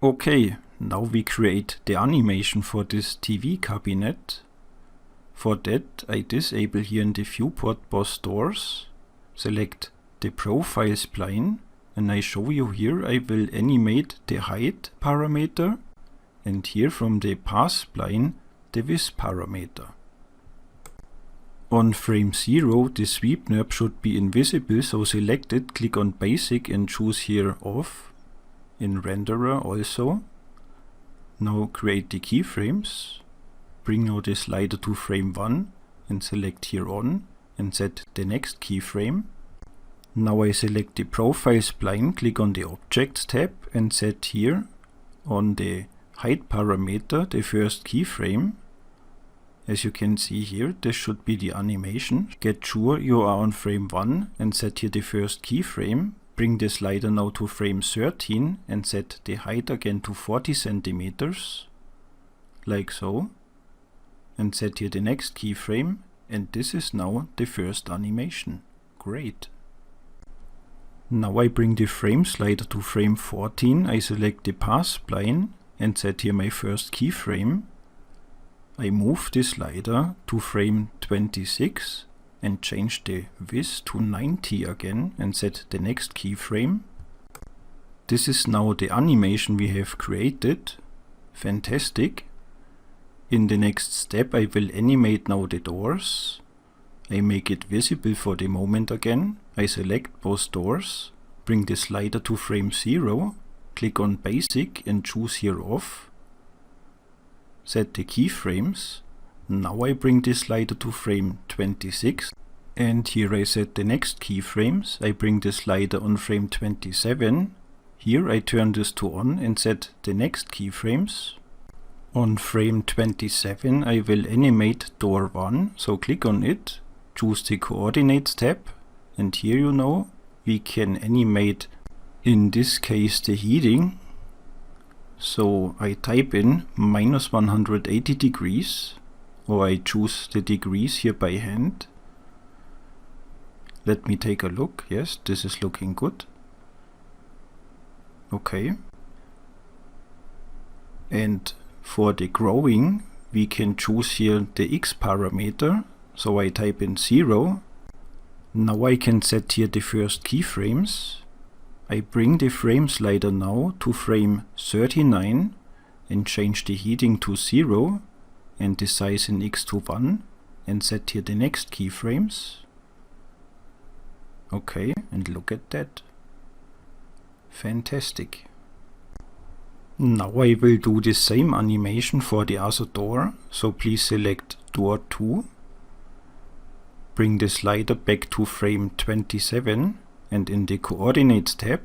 Okay, now we create the animation for this TV cabinet. For that I disable here in the viewport boss doors, select the profile spline, and I show you here I will animate the height parameter and here from the path spline the width parameter. On frame 0 the sweep NURB should be invisible, so select it, click on basic and choose here off, in renderer also. Now create the keyframes, bring now the slider to frame 1 and select here on and set the next keyframe. Now I select the profile spline, click on the objects tab and set here on the height parameter the first keyframe. As you can see here, this should be the animation. Get sure you are on frame 1 and set here the first keyframe. Bring the slider now to frame 13 and set the height again to 40 centimeters, like so. And set here the next keyframe, and this is now the first animation. Great. Now I bring the frame slider to frame 14, I select the path spline and set here my first keyframe. I move the slider to frame 26 and change the width to 90 again and set the next keyframe. This is now the animation we have created. Fantastic. In the next step I will animate now the doors. I make it visible for the moment again. I select both doors, bring the slider to frame 0, click on basic and choose here off. Set the keyframes. Now I bring the slider to frame 26 and here I set the next keyframes. I bring the slider on frame 27. Here I turn this to on and set the next keyframes. On frame 27 I will animate door 1, so click on it, choose the coordinates tab and here you know we can animate in this case the heating. So I type in minus 180 degrees, or I choose the degrees here by hand. Let me take a look. Yes, this is looking good. Okay. And for the growing we can choose here the X parameter. So I type in 0. Now I can set here the first keyframes. I bring the frame slider now to frame 39 and change the heating to 0 and the size in X to 1 and set here the next keyframes. Okay, and look at that. Fantastic. Now I will do the same animation for the other door, so please select door 2. Bring the slider back to frame 27 and in the coordinates tab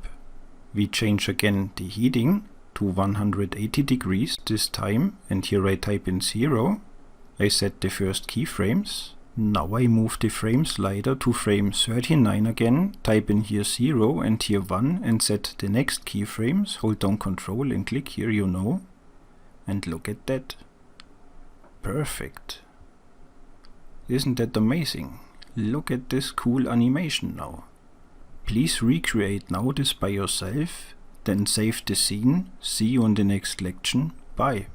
we change again the heating to 180 degrees this time and here I type in 0. I set the first keyframes. Now I move the frame slider to frame 39 again, type in here 0 and here 1 and set the next keyframes. Hold down Ctrl and click here, you know. And look at that. Perfect. Isn't that amazing? Look at this cool animation now. Please recreate now this by yourself, then save the scene. See you in the next lection. Bye.